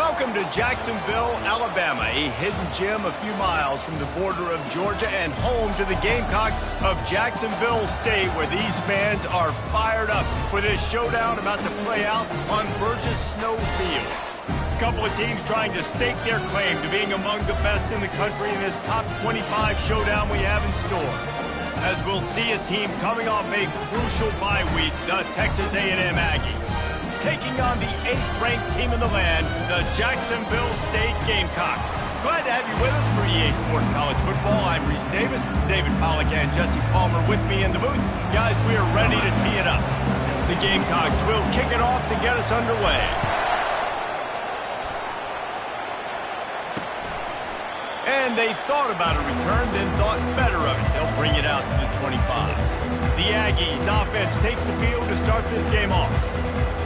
Welcome to Jacksonville, Alabama, a hidden gem a few miles from the border of Georgia and home to the Gamecocks of Jacksonville State, where these fans are fired up for this showdown about to play out on Burgess Snow Field. A couple of teams trying to stake their claim to being among the best in the country in this top 25 showdown we have in store. As we'll see a team coming off a crucial bye week, the Texas A&M Aggies, taking on the 8th-ranked team in the land, the Jacksonville State Gamecocks. Glad to have you with us for EA Sports College Football. I'm Reese Davis, David Pollack and Jesse Palmer with me in the booth. Guys, we are ready to tee it up. The Gamecocks will kick it off to get us underway. And they thought about a return, then thought better of it. They'll bring it out to the 25. The Aggies offense takes the field to start this game off.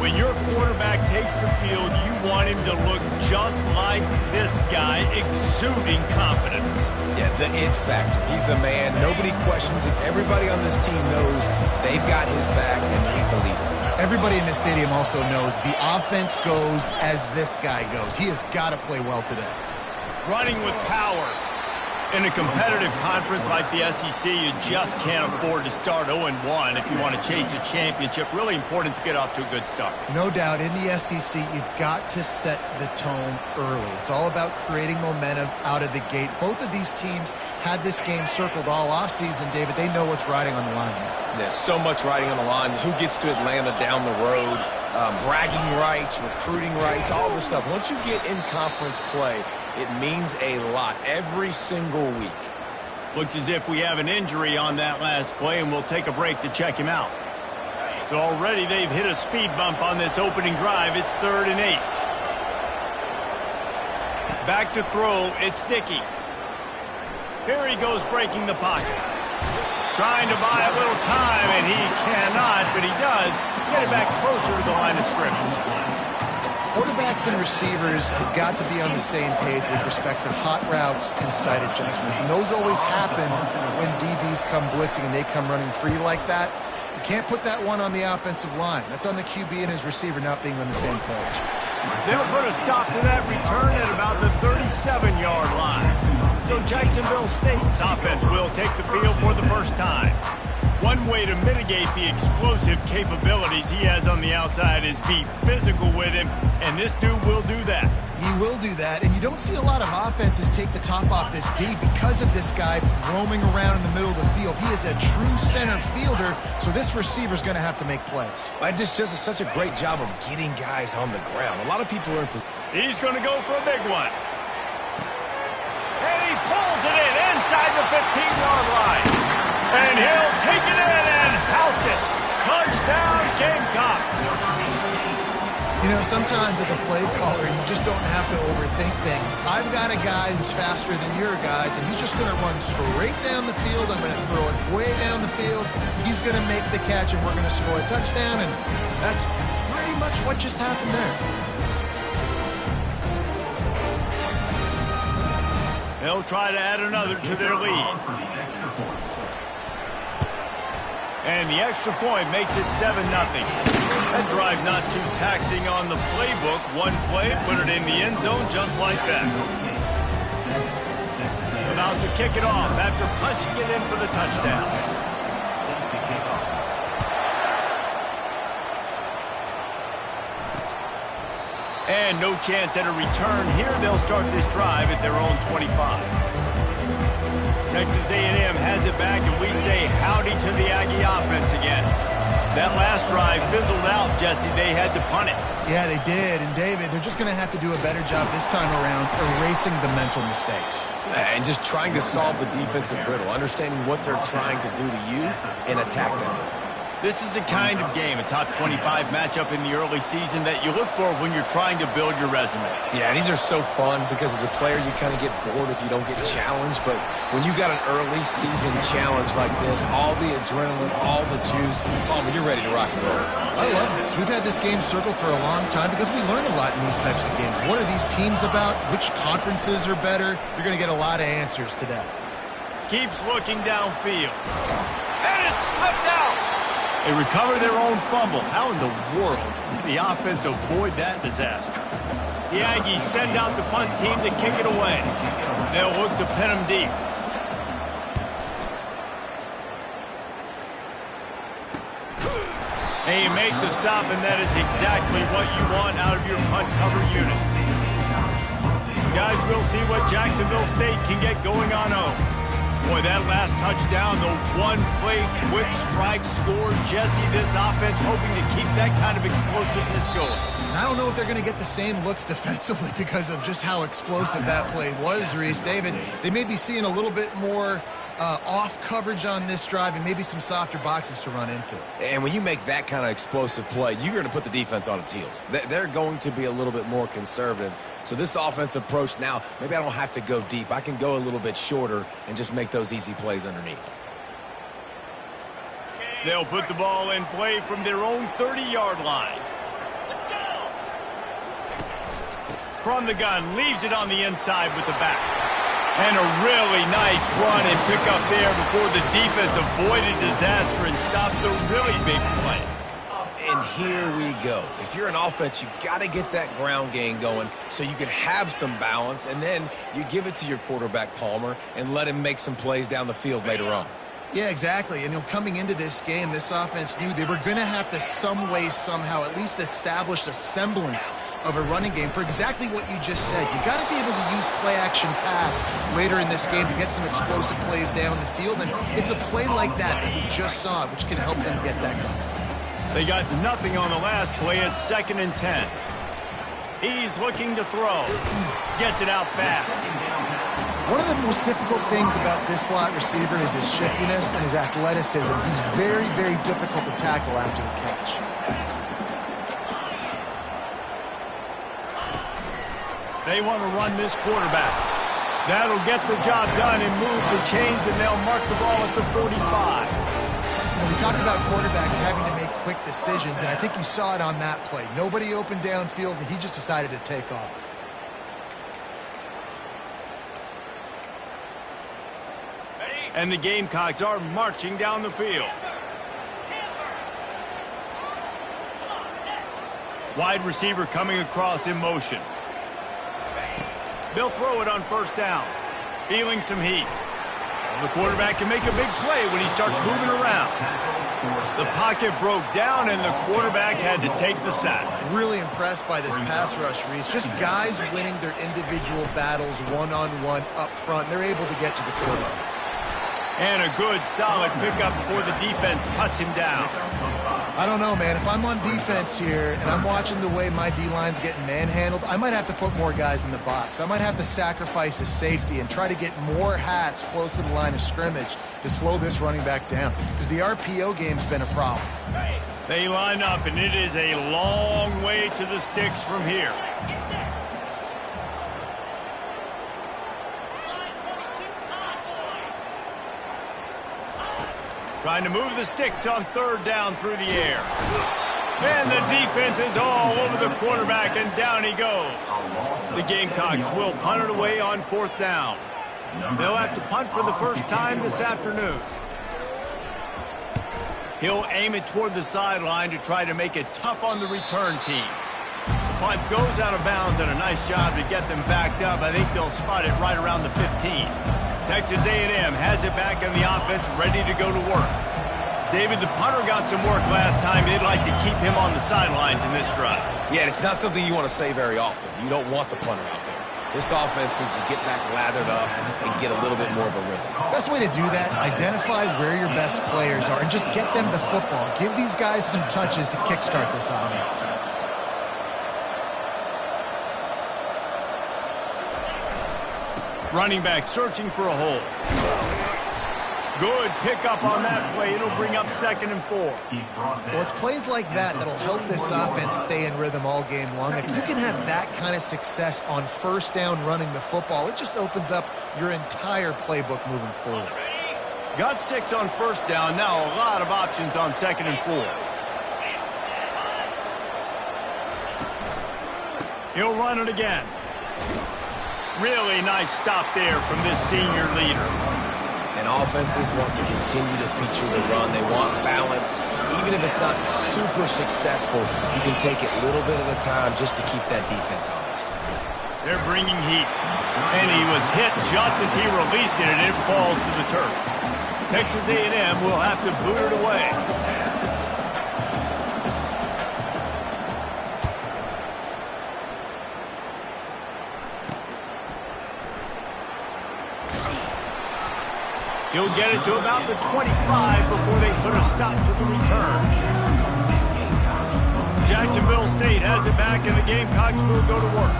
When your quarterback takes the field, you want him to look just like this guy, exuding confidence. Yeah, the it factor. He's the man. Nobody questions it. Everybody on this team knows they've got his back, and he's the leader. Everybody in this stadium also knows the offense goes as this guy goes. He has got to play well today. Running with power. In a competitive conference like the SEC, you just can't afford to start 0-1 if you want to chase a championship. Really important to get off to a good start. No doubt, in the SEC, you've got to set the tone early. It's all about creating momentum out of the gate. Both of these teams had this game circled all offseason, David. They know what's riding on the line here. There's so much riding on the line. Who gets to Atlanta down the road? Bragging rights, recruiting rights, all this stuff. Once you get in conference play, it means a lot every single week. Looks as if we have an injury on that last play, and we'll take a break to check him out. So already they've hit a speed bump on this opening drive. It's 3rd and 8. Back to throw. It's Dickey. Here he goes breaking the pocket. Trying to buy a little time, and he cannot, but he does get it back closer to the line of scrimmage. Quarterbacks and receivers have got to be on the same page with respect to hot routes and sight adjustments. And those always happen when DBs come blitzing and they come running free like that. You can't put that one on the offensive line. That's on the QB and his receiver not being on the same page. They'll put a stop to that return at about the 37-yard line. So Jacksonville State's offense will take the field for the first time. One way to mitigate the explosive capabilities he has on the outside is be physical with him, and this dude will do that. He will do that, and you don't see a lot of offenses take the top off this D because of this guy roaming around in the middle of the field. He is a true center fielder, so this receiver's going to have to make plays. This just is such a great job of getting guys on the ground. A lot of people are in position. He's going to go for a big one. And he pulls it in inside the 15-yard line. And he'll take it in and house it. Touchdown, Gamecocks. You know, sometimes as a play caller, you just don't have to overthink things. I've got a guy who's faster than your guys, and he's just going to run straight down the field. I'm going to throw it way down the field. He's going to make the catch, and we're going to score a touchdown, and that's pretty much what just happened there. They'll try to add another to their lead. And the extra point makes it 7-0. That drive not too taxing on the playbook. One play, put it in the end zone just like that. About to kick it off after punching it in for the touchdown. And no chance at a return here. They'll start this drive at their own 25. Texas A&M has it back, and we say howdy to the Aggie offense again. That last drive fizzled out, Jesse. They had to punt it. Yeah, they did. And, David, they're just going to have to do a better job this time around erasing the mental mistakes. And just trying to solve the defensive riddle, understanding what they're trying to do to you and attack them. This is the kind of game, a top 25 matchup in the early season, that you look for when you're trying to build your resume. Yeah, these are so fun because as a player, you kind of get bored if you don't get challenged. But when you got an early season challenge like this, all the adrenaline, all the juice, Palmer, you're ready to rock and roll. I love this. We've had this game circled for a long time because we learn a lot in these types of games. What are these teams about? Which conferences are better? You're going to get a lot of answers today. Keeps looking downfield. And is slipped out. They recover their own fumble. How in the world did the offense avoid that disaster? The Aggies send out the punt team to kick it away. They'll look to pin them deep. And you make the stop, and that is exactly what you want out of your punt cover unit. Guys, we'll see what Jacksonville State can get going on home. Boy, that last touchdown, the one-play quick strike score. Jesse, this offense hoping to keep that kind of explosiveness going. I don't know if they're going to get the same looks defensively because of just how explosive that play was, Reese. David, they may be seeing a little bit more off coverage on this drive and maybe some softer boxes to run into. And when you make that kind of explosive play, you're going to put the defense on its heels. They're going to be a little bit more conservative. So this offensive approach now, maybe I don't have to go deep. I can go a little bit shorter and just make those easy plays underneath. They'll put the ball in play from their own 30-yard line. From the gun, leaves it on the inside with the back. And a really nice run and pick up there before the defense avoided disaster and stopped the really big play. And here we go. If you're an offense, you got to get that ground game going so you can have some balance, and then you give it to your quarterback, Palmer, and let him make some plays down the field later on. Yeah, exactly. And coming into this game, this offense knew they were going to have to some way, somehow, at least establish a semblance of a running game for exactly what you just said. You got to be able to use play-action pass later in this game to get some explosive plays down the field. And it's a play like that we just saw, which can help them get that going. They got nothing on the last play. It's 2nd and 10. He's looking to throw. Gets it out fast. One of the most difficult things about this slot receiver is his shiftiness and his athleticism. He's very, very difficult to tackle after the catch. They want to run this quarterback. That'll get the job done and move the chains, and they'll mark the ball at the 45. Now, we talk about quarterbacks having to make quick decisions, and I think you saw it on that play. Nobody opened downfield, and he just decided to take off. And the Gamecocks are marching down the field. Wide receiver coming across in motion. They'll throw it on 1st down. Feeling some heat. The quarterback can make a big play when he starts moving around. The pocket broke down, and the quarterback had to take the sack. Really impressed by this pass rush, Reese. Just guys winning their individual battles one-on-one up front. They're able to get to the quarterback. And a good, solid pickup before the defense cuts him down. I don't know, man. If I'm on defense here and I'm watching the way my D-line's getting manhandled, I might have to put more guys in the box. I might have to sacrifice a safety and try to get more hats close to the line of scrimmage to slow this running back down, because the RPO game's been a problem. They line up, and it is a long way to the sticks from here. Trying to move the sticks on 3rd down through the air. And the defense is all over the quarterback, and down he goes. The Gamecocks will punt it away on 4th down. They'll have to punt for the first time this afternoon. He'll aim it toward the sideline to try to make it tough on the return team. The punt goes out of bounds, and a nice job to get them backed up. I think they'll spot it right around the 15. Texas A&M has it back in the offense, ready to go to work. David, the punter got some work last time. They'd like to keep him on the sidelines in this drive. Yeah, it's not something you want to say very often. You don't want the punter out there. This offense needs to get back lathered up and get a little bit more of a rhythm. Best way to do that, identify where your best players are and just get them the football. Give these guys some touches to kickstart this offense. Running back searching for a hole. Good pickup on that play. It'll bring up 2nd and 4. Well, it's plays like that that'll help this offense stay in rhythm all game long. If you can have that kind of success on 1st down running the football, it just opens up your entire playbook moving forward. Got 6 on 1st down. Now a lot of options on 2nd and 4. He'll run it again. Really nice stop there from this senior leader. And offenses want to continue to feature the run. They want balance. Even if it's not super successful, you can take it little bit at a time just to keep that defense honest. They're bringing heat. And he was hit just as he released it, and it falls to the turf. Texas A&M will have to boot it away. He'll get it to about the 25 before they put a stop to the return. Jacksonville State has it back, and the Gamecocks will go to work.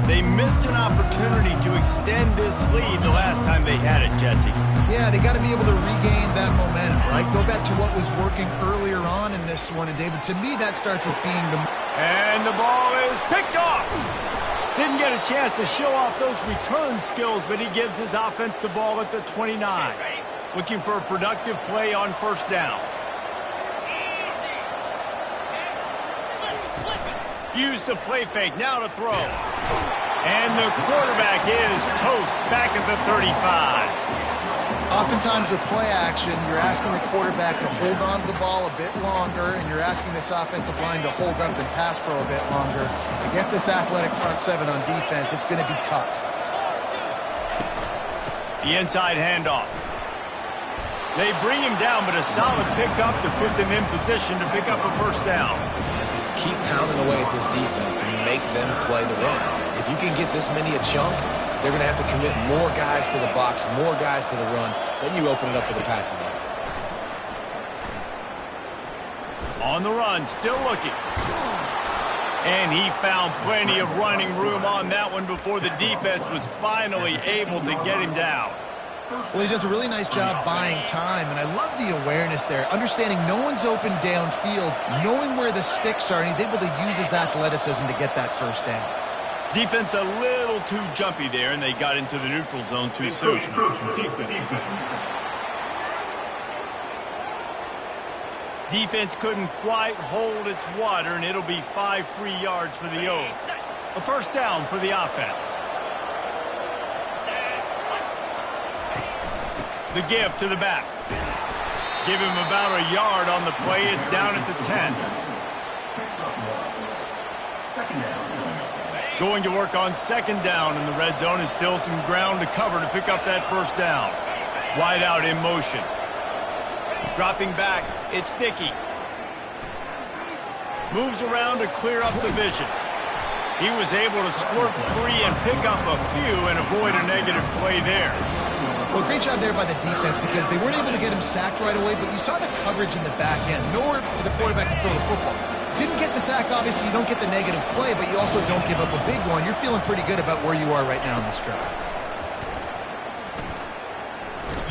They missed an opportunity to extend this lead the last time they had it, Jesse. Yeah, they got to be able to regain that momentum, right? Go back to what was working earlier on in this one. And, David, to me, that starts with being the... And the ball is picked off. Didn't get a chance to show off those return skills, but he gives his offense the ball at the 29. Looking for a productive play on first down. Use the play fake, now to throw. And the quarterback is toast back at the 35. Oftentimes with play action, you're asking the quarterback to hold on to the ball a bit longer, and you're asking this offensive line to hold up and pass pro a bit longer. Against this athletic front seven on defense, it's going to be tough. The inside handoff. They bring him down, but a solid pickup to put them in position to pick up a first down. Keep pounding away at this defense and make them play the run. If you can get this many a chunk, they're going to have to commit more guys to the box, more guys to the run. Then you open it up for the passing game. On the run, still looking. And he found plenty of running room on that one before the defense was finally able to get him down. Well, he does a really nice job buying time, and I love the awareness there. Understanding no one's open downfield, knowing where the sticks are, and he's able to use his athleticism to get that first down. Defense a little too jumpy there, and they got into the neutral zone too soon. Defense couldn't quite hold its water, and it'll be 5 free yards for the O's. A first down for the offense. The give to the back. Give him about a yard on the play. It's down at the 10. Going to work on second down in the red zone, and still some ground to cover to pick up that first down. Wide out in motion. Dropping back, it's Dickey. Moves around to clear up the vision. He was able to squirt free and pick up a few and avoid a negative play there. Well, great job there by the defense because they weren't able to get him sacked right away, but you saw the coverage in the back end. Nowhere for the quarterback to throw the football. Didn't get the sack, obviously. You don't get the negative play, but you also don't give up a big one. You're feeling pretty good about where you are right now in this drive.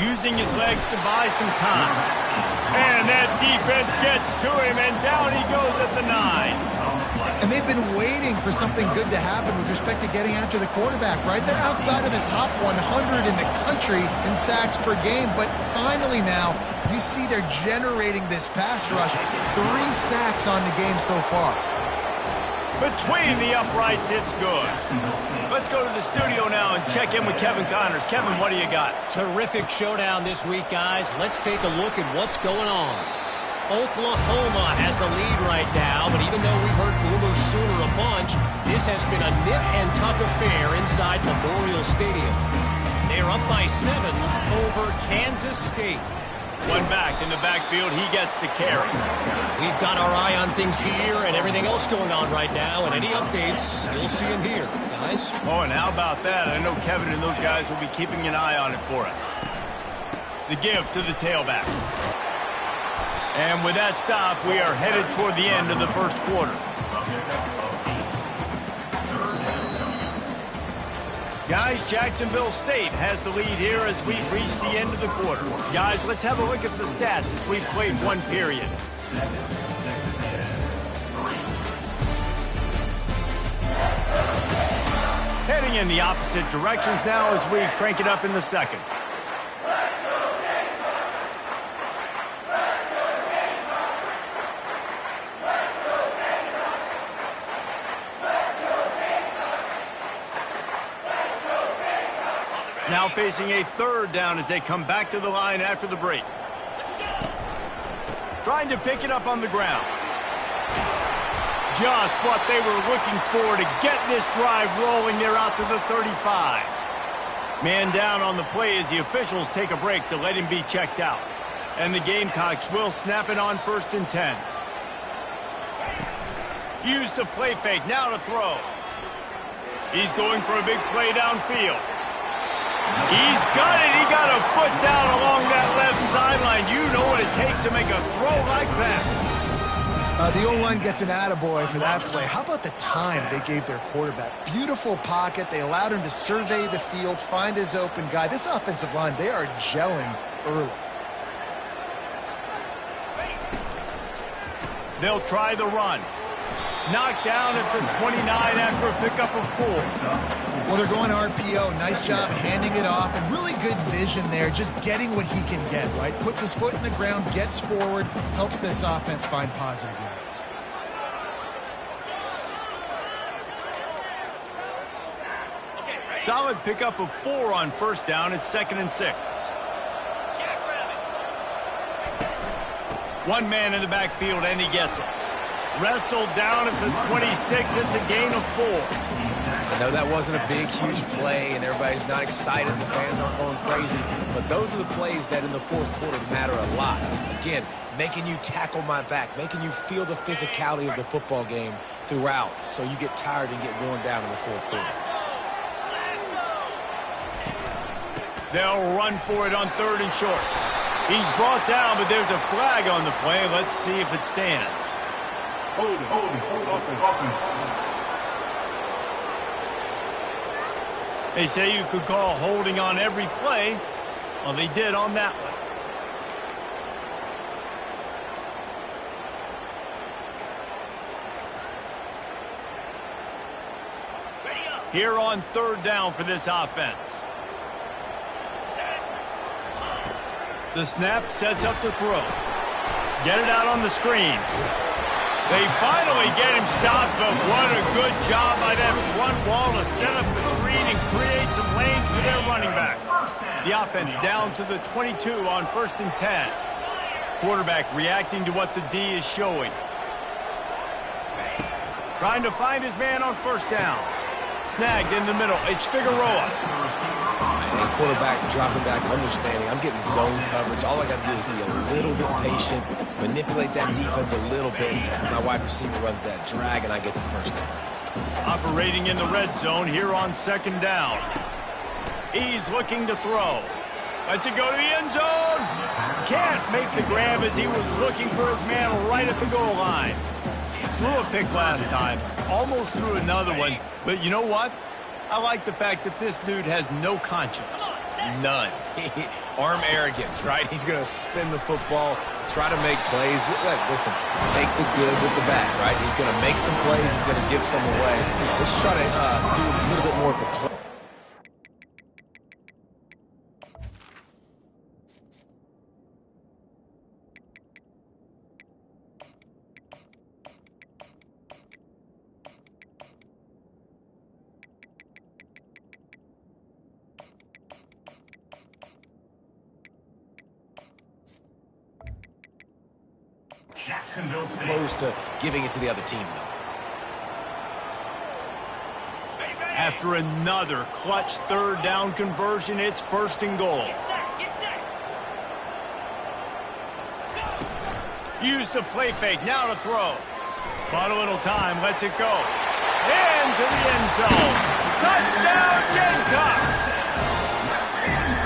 Using his legs to buy some time. And that defense gets to him, and down he goes at the 9. And they've been waiting for something good to happen with respect to getting after the quarterback, right? They're outside of the top 100 in the country in sacks per game, but finally now you see they're generating this pass rush. 3 sacks on the game so far. Between the uprights, it's good. Let's go to the studio now and check in with Kevin Connors. Kevin, what do you got? Terrific showdown this week, guys. Let's take a look at what's going on. Oklahoma has the lead right now, but even though we've heard Boomer Sooner a bunch, this has been a nip and tuck affair inside Memorial Stadium. They're up by 7 over Kansas State. One back in the backfield, he gets the carry. We've got our eye on things here and everything else going on right now, and any updates, you'll see them here, guys. Oh, and how about that? I know Kevin and those guys will be keeping an eye on it for us. The give to the tailback. And with that stop, we are headed toward the end of the first quarter. Guys, Jacksonville State has the lead here as we've reached the end of the quarter. Guys, let's have a look at the stats as we've played one period. Heading in the opposite directions now as we crank it up in the second. Now facing a third down as they come back to the line after the break. Trying to pick it up on the ground. Just what they were looking for to get this drive rolling. They're out to the 35. Man down on the play as the officials take a break to let him be checked out. And the Gamecocks will snap it on 1st and 10. Use the play fake, now to throw. He's going for a big play downfield. He's got it. He got a foot down along that left sideline. You know what it takes to make a throw like that. The O-line gets an attaboy for that play. How about the time they gave their quarterback? Beautiful pocket. They allowed him to survey the field, find his open guy. This offensive line, they are gelling early. They'll try the run. Knocked down at the 29 after a pickup of 4. Well, they're going RPO. Nice job handing it off, and really good vision there, just getting what he can get, right? Puts his foot in the ground, gets forward, helps this offense find positive yards. Solid pickup of 4 on 1st down. It's 2nd and 6. One man in the backfield, and he gets it. Wrestled down at the 26. It's a gain of 4. I know that wasn't a big, huge play, and everybody's not excited. The fans aren't going crazy. But those are the plays that in the 4th quarter matter a lot. Again, making you tackle my back, making you feel the physicality of the football game throughout, so you get tired and get worn down in the 4th quarter. They'll run for it on 3rd and short. He's brought down, but there's a flag on the play. Let's see if it stands. Hold it. They say you could call holding on every play. Well, they did on that one. Here on 3rd down for this offense. The snap sets up the throw. Get it out on the screen. They finally get him stopped, but what a good job by that front wall to set up the screen and create some lanes for their running back. The offense down to the 22 on 1st and 10. Quarterback reacting to what the D is showing. Trying to find his man on 1st down. Snagged in the middle. It's Figueroa. And quarterback dropping back, understanding I'm getting zone coverage. All I got to do is be a little bit patient, manipulate that defense a little bit. My wide receiver runs that drag, and I get the 1st down. Operating in the red zone here on 2nd down. He's looking to throw. Lets it go to the end zone. Can't make the grab as he was looking for his man right at the goal line. Threw a pick last time. Almost threw another one. But you know what? I like the fact that this dude has no conscience. None. Arm arrogance, right? He's going to spin the football, try to make plays. Listen, take the good with the bad, right? He's going to make some plays. He's going to give some away. Let's try to do a little bit more of the play. Opposed to giving it to the other team, though. After another clutch 3rd down conversion, it's 1st and goal. Use the play fake, now to throw. Bought a little time, lets it go. Into the end zone. Touchdown, Gamecocks!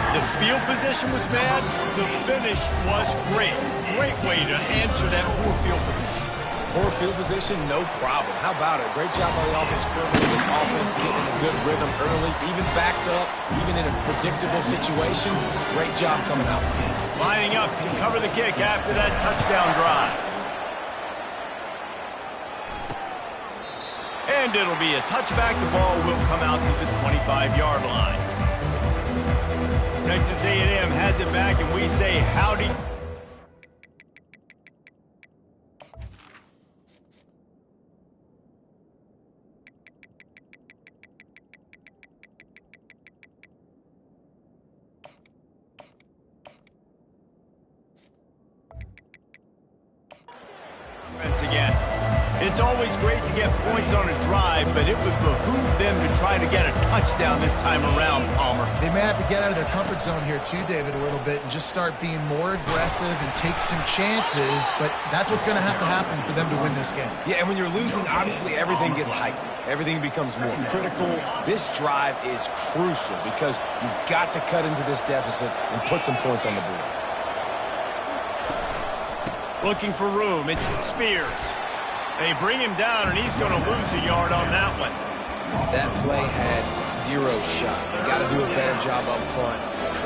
The field position was bad. The finish was great. Great way to answer that poor field position. Poor field position, no problem. How about it? Great job by the offense coordinator. This offense getting in a good rhythm early, even backed up, even in a predictable situation. Great job coming out. Lining up to cover the kick after that touchdown drive. And it'll be a touchback. The ball will come out to the 25-yard line. Texas A&M has it back, and we say howdy. offense again. It's always great to get points on a drive, but it would behoove them to try to get a touchdown this time around, Palmer. They may have to get out of their comfort zone here too, David, a little bit and just start being more aggressive and take some chances, but that's what's going to happen for them to win this game. Yeah, and when you're losing, obviously everything gets heightened. Everything becomes more critical. This drive is crucial because you've got to cut into this deficit and put some points on the board. Looking for room, it's Spears. They bring him down, and he's going to lose a yard on that one. That play had zero shot. They got to do a better job up front,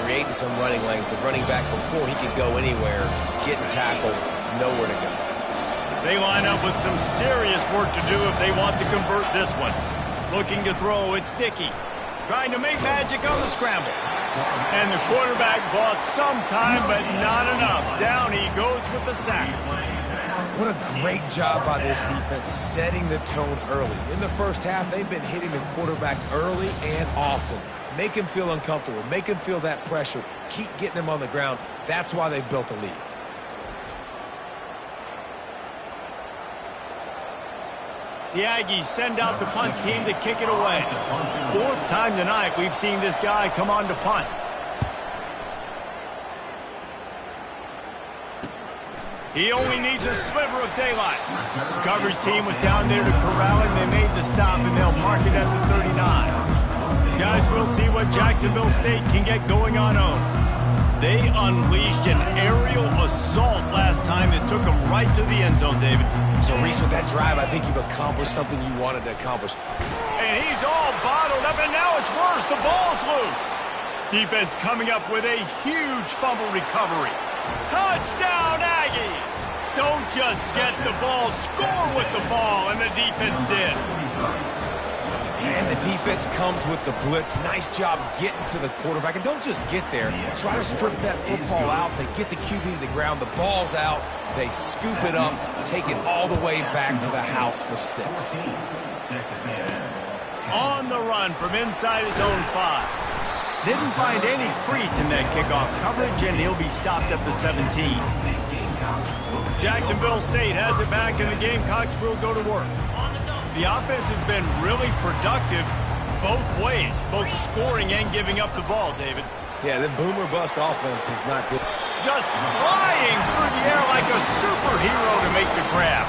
creating some running lanes. The running back, before he could go anywhere, getting tackled, nowhere to go. They line up with some serious work to do if they want to convert this one. Looking to throw, it's Dickey. Trying to make magic on the scramble. And the quarterback bought some time, but not enough. Down he goes with the sack. What a great job by this defense setting the tone early. In the first half, they've been hitting the quarterback early and often. Make him feel uncomfortable. Make him feel that pressure. Keep getting him on the ground. That's why they've built a lead. The Aggies send out the punt team to kick it away. Fourth time tonight we've seen this guy come on to punt. He only needs a sliver of daylight. The coverage team was down there to corral him. They made the stop, and they'll mark it at the 39. Guys, we'll see what Jacksonville State can get going on home. They unleashed an aerial assault last time that took them right to the end zone, David. So, Reese, with that drive, I think you've accomplished something you wanted to accomplish. And he's all bottled up, and now it's worse. The ball's loose. Defense coming up with a huge fumble recovery. Touchdown, Aggies! Don't just get the ball, score with the ball, and the defense did. And the defense comes with the blitz. Nice job getting to the quarterback. And don't just get there. Try to strip that football out. They get the QB to the ground. The ball's out. They scoop it up, take it all the way back to the house for 6. On the run from inside his own 5. Didn't find any crease in that kickoff coverage, and he'll be stopped at the 17. Jacksonville State has it back, and the Gamecocks will go to work. The offense has been really productive both ways, both scoring and giving up the ball, David. Yeah, the boomer-bust offense is not good. Just flying through the air like a superhero to make the grab.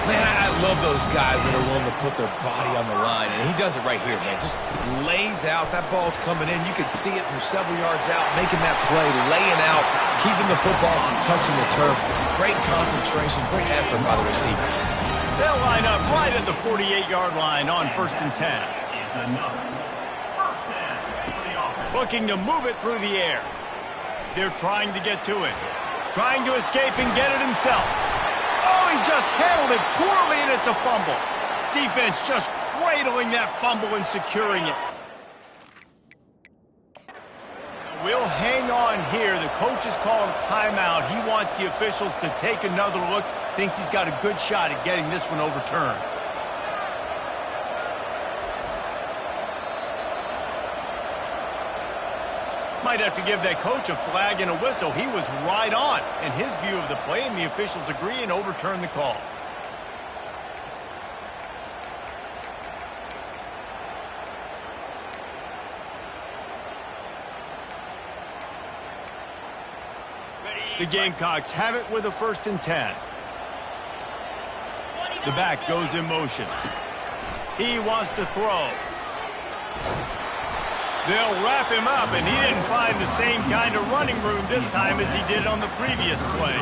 Man, I love those guys that are willing to put their body on the line, and he does it right here, man. Just lays out. That ball's coming in. You can see it from several yards out, making that play, laying out, keeping the football from touching the turf. Great concentration, great effort by the receiver. They'll line up right at the 48-yard line on 1st and 10. Looking to move it through the air. They're trying to get to it. Trying to escape and get it himself. Oh, he just handled it poorly, and it's a fumble. Defense just cradling that fumble and securing it. We'll hang on here. The coach is calling timeout. He wants the officials to take another look. Thinks he's got a good shot at getting this one overturned. Might have to give that coach a flag and a whistle. He was right on in his view of the play, and the officials agree and overturn the call. The Gamecocks have it with a 1st and 10. The back goes in motion. He wants to throw. They'll wrap him up, and he didn't find the same kind of running room this time as he did on the previous play.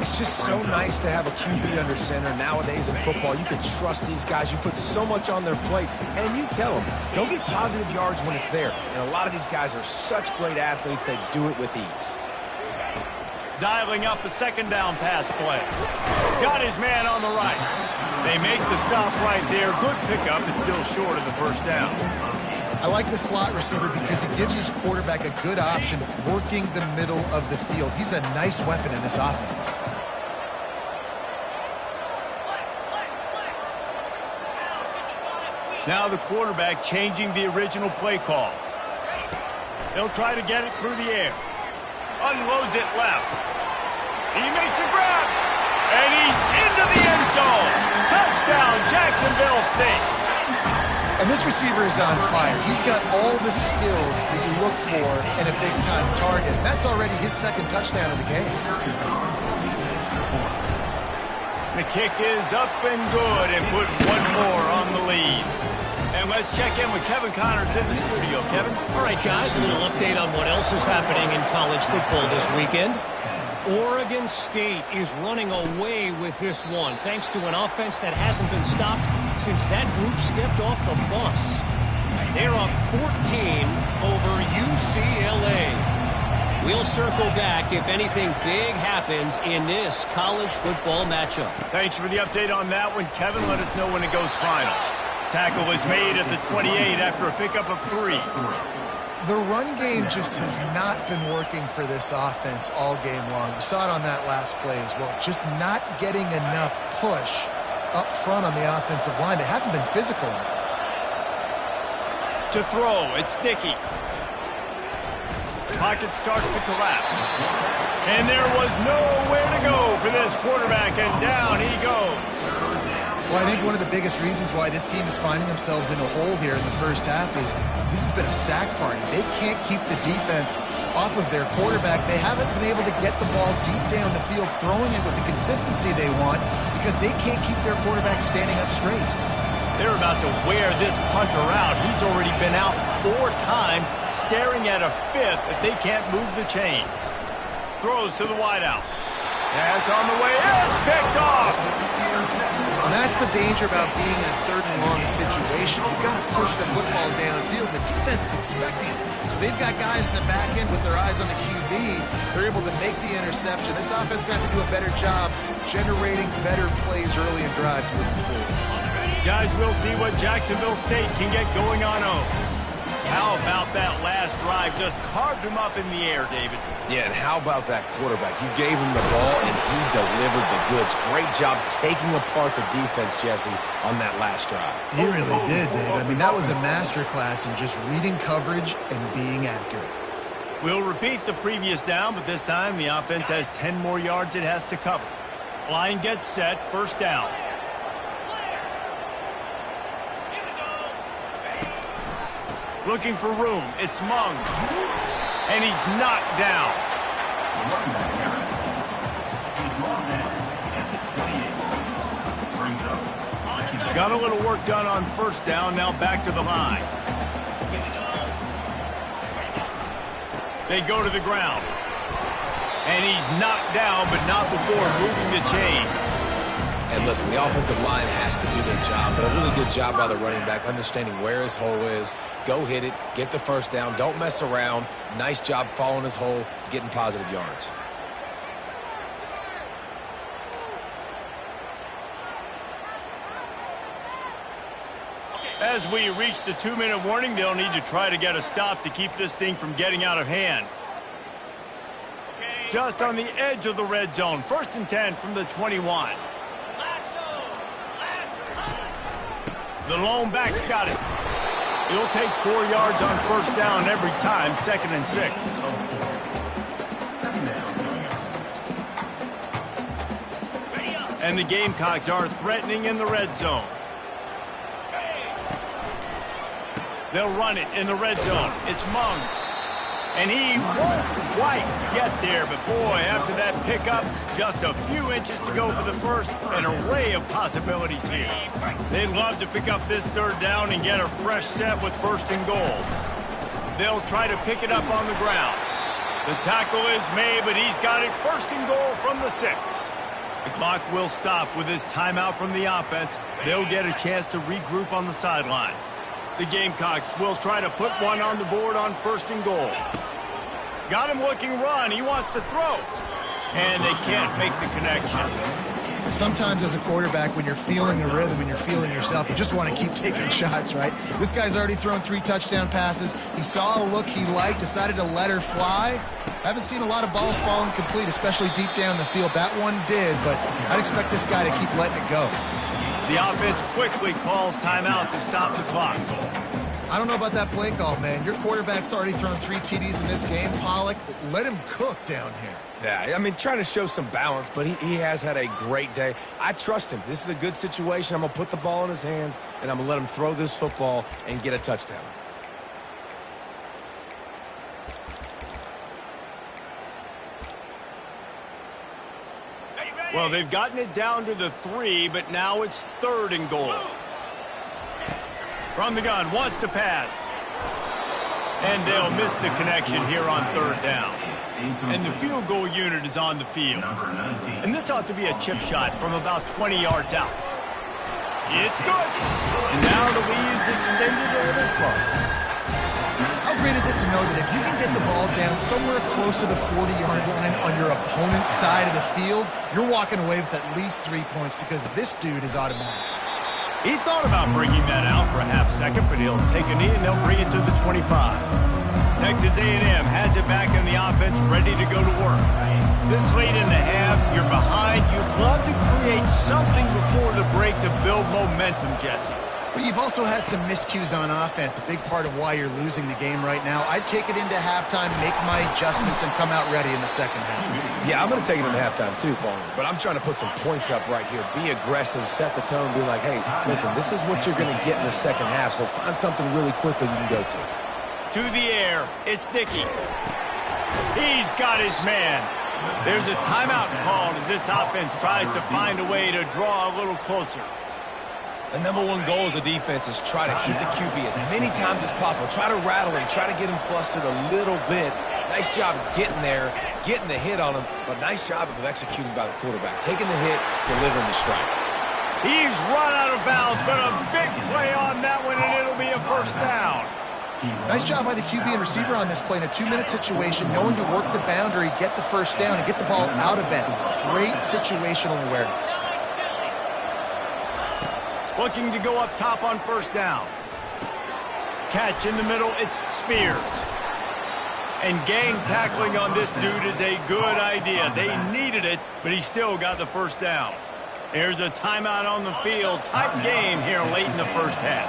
It's just so nice to have a QB under center. Nowadays in football, you can trust these guys. You put so much on their plate, and you tell them, go get positive yards when it's there. And a lot of these guys are such great athletes, they do it with ease. Dialing up a 2nd down pass play. Got his man on the right. They make the stop right there. Good pickup. It's still short of the 1st down. I like the slot receiver because it gives his quarterback a good option working the middle of the field. He's a nice weapon in this offense. Now the quarterback changing the original play call. They'll try to get it through the air. Unloads it left. He makes a grab. And he's into the end zone. Touchdown, Jacksonville State. And this receiver is on fire. He's got all the skills that you look for in a big-time target. That's already his second touchdown of the game. The kick is up and good and put one more on the lead. And let's check in with Kevin Connors in the studio. Kevin? All right, guys, a little update on what else is happening in college football this weekend. Oregon State is running away with this one, thanks to an offense that hasn't been stopped since that group stepped off the bus. They're up 14 over UCLA. We'll circle back if anything big happens in this college football matchup. Thanks for the update on that one, Kevin. Let us know when it goes final. Tackle is made at the 28 after a pickup of 3. The run game just has not been working for this offense all game long. You saw it on that last play as well. Just not getting enough push up front on the offensive line. They haven't been physical enough. To throw, it's Sticky. Pocket starts to collapse. And there was nowhere to go for this quarterback, and down he goes. Well, I think one of the biggest reasons why this team is finding themselves in a hole here in the first half is this has been a sack party. They can't keep the defense off of their quarterback. They haven't been able to get the ball deep down the field, throwing it with the consistency they want because they can't keep their quarterback standing up straight. They're about to wear this punter out. He's already been out 4 times, staring at a 5th if they can't move the chains. Throws to the wideout. Pass on the way. It's picked off. And that's the danger about being in a 3rd and long situation. You've got to push the football downfield. The defense is expecting it. So they've got guys in the back end with their eyes on the QB. They're able to make the interception. This offense is going to have to do a better job generating better plays early in drives moving forward. Guys, we'll see what Jacksonville State can get going on home. How about that last drive? Just carved him up in the air, David. Yeah, and how about that quarterback? You gave him the ball, and he delivered the goods. Great job taking apart the defense, Jesse, on that last drive. He really did, Dave. I mean, that was a masterclass in just reading coverage and being accurate. We'll repeat the previous down, but this time the offense has 10 more yards it has to cover. Line gets set, first down. Looking for room. It's Mung. And he's knocked down. Got a little work done on first down. Now back to the line. They go to the ground. And he's knocked down, but not before moving the chain. And listen, the offensive line has to do their job, but a really good job by the running back, understanding where his hole is. Go hit it, get the first down, don't mess around. Nice job following his hole, getting positive yards. As we reach the 2-minute warning, they'll need to try to get a stop to keep this thing from getting out of hand. Just on the edge of the red zone, 1st and 10 from the 21. The lone back's got it. He'll take 4 yards on first down every time, 2nd and 6. And the Gamecocks are threatening in the red zone. They'll run it in the red zone. It's Mung. And he won't quite get there, but boy, after that pickup, just a few inches to go for the first. An array of possibilities here. They'd love to pick up this 3rd down and get a fresh set with 1st and goal. They'll try to pick it up on the ground. The tackle is made, but he's got it 1st and goal from the 6. The clock will stop with this timeout from the offense. They'll get a chance to regroup on the sideline. The Gamecocks will try to put one on the board on 1st and goal. Got him looking run. He wants to throw. And they can't make the connection. Sometimes as a quarterback, when you're feeling the rhythm and you're feeling yourself, you just want to keep taking shots, right? This guy's already thrown 3 touchdown passes. He saw a look he liked, decided to let her fly. I haven't seen a lot of balls falling complete, especially deep down the field. That one did, but I'd expect this guy to keep letting it go. The offense quickly calls timeout to stop the clock. I don't know about that play call, man. Your quarterback's already thrown 3 TDs in this game. Pollock, let him cook down here. Yeah, I mean, trying to show some balance, but he has had a great day. I trust him. This is a good situation. I'm going to put the ball in his hands, and I'm going to let him throw this football and get a touchdown. Well, they've gotten it down to the 3, but now it's 3rd and goal. From the gun, wants to pass. And they'll miss the connection here on 3rd down. And the field goal unit is on the field. And this ought to be a chip shot from about 20 yards out. It's good. And now the lead's extended a little further. How great is it to know that if you can get the ball down somewhere close to the 40-yard line on your opponent's side of the field, you're walking away with at least 3 points because this dude is automatic. He thought about bringing that out for a half second, but he'll take a knee and they'll bring it to the 25. Texas A&M has it back in the offense, ready to go to work. This late in the half, you're behind. You'd love to create something before the break to build momentum, Jesse. But you've also had some miscues on offense, a big part of why you're losing the game right now. I'd take it into halftime, make my adjustments, and come out ready in the second half. Yeah, I'm going to take it into halftime too, Paul. But I'm trying to put some points up right here. Be aggressive, set the tone, be like, hey, listen, this is what you're going to get in the second half, so find something really quickly you can go to. To the air, it's Dickey. He's got his man. There's a timeout called as this offense tries to find a way to draw a little closer. The number one goal as a defense is try to hit the QB as many times as possible. Try to rattle him, try to get him flustered a little bit. Nice job getting there, getting the hit on him, but nice job of executing by the quarterback. Taking the hit, delivering the strike. He's run out of bounds, but a big play on that one, and it'll be a first down. Nice job by the QB and receiver on this play in a 2-minute situation, knowing to work the boundary, get the first down, and get the ball out of bounds. Great situational awareness. Looking to go up top on first down. Catch in the middle, it's Spears. And gang tackling on this dude is a good idea. They needed it, but he still got the first down. There's a timeout on the field. Tight game here late in the first half.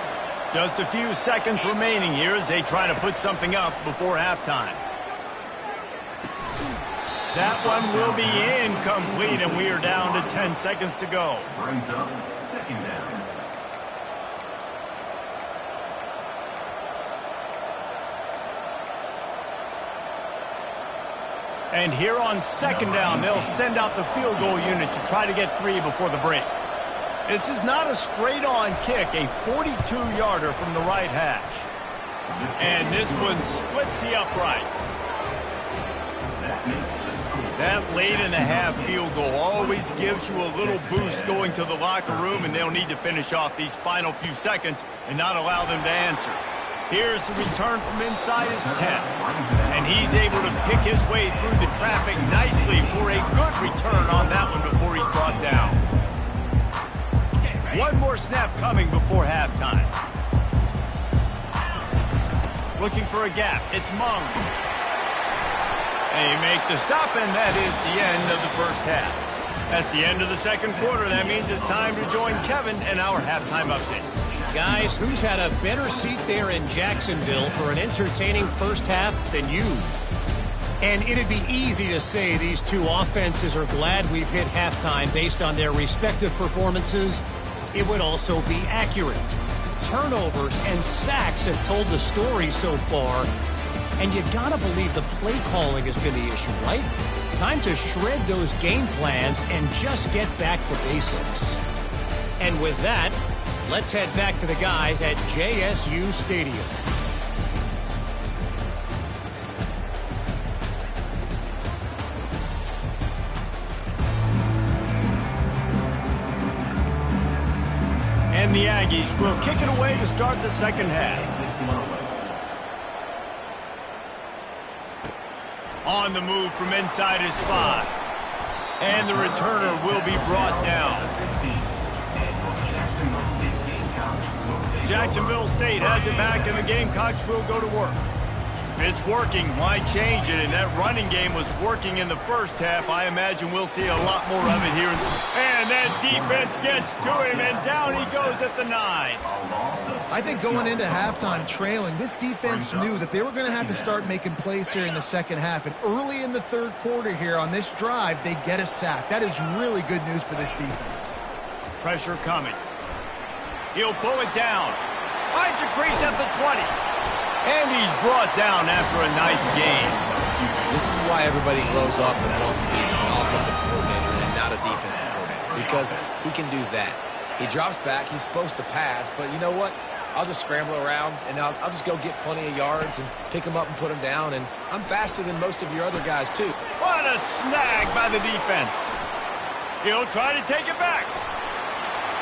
Just a few seconds remaining here as they try to put something up before halftime. That one will be incomplete, and we are down to 10 seconds to go. Brings up second down. And here on second down, they'll send out the field goal unit to try to get 3 before the break. This is not a straight-on kick, a 42-yarder from the right hash. And this one splits the uprights. That late in the half field goal always gives you a little boost going to the locker room, and they'll need to finish off these final few seconds and not allow them to answer. Here's the return from inside his 10. And he's able to pick his way through the traffic nicely for a good return on that one before he's brought down. One more snap coming before halftime. Looking for a gap. It's Mung. They make the stop, and that is the end of the first half. That's the end of the second quarter. That means it's time to join Kevin and our halftime update. Guys, who's had a better seat there in Jacksonville for an entertaining first half than you? And it'd be easy to say these two offenses are glad we've hit halftime based on their respective performances. It would also be accurate. Turnovers and sacks have told the story so far. And you gotta believe the play calling has been the issue, right? Time to shred those game plans and just get back to basics. And with that, let's head back to the guys at JSU Stadium. And the Aggies will kick it away to start the second half. On the move from inside his 5. And the returner will be brought down. Jacksonville State has it back, and the Gamecocks will go to work. It's working. Why change it? And that running game was working in the first half. I imagine we'll see a lot more of it here. And that defense gets to him, and down he goes at the 9. I think going into halftime trailing, this defense knew that they were going to have to start making plays here in the second half. And early in the third quarter here on this drive, they get a sack. That is really good news for this defense. Pressure coming. He'll pull it down. Finds a crease at the 20. And he's brought down after a nice game. This is why everybody grows up and wants to be an offensive coordinator and not a defensive coordinator, because he can do that. He drops back. He's supposed to pass, but you know what? I'll just scramble around, and I'll just go get plenty of yards and pick them up and put them down, and I'm faster than most of your other guys, too. What a snag by the defense. He'll try to take it back.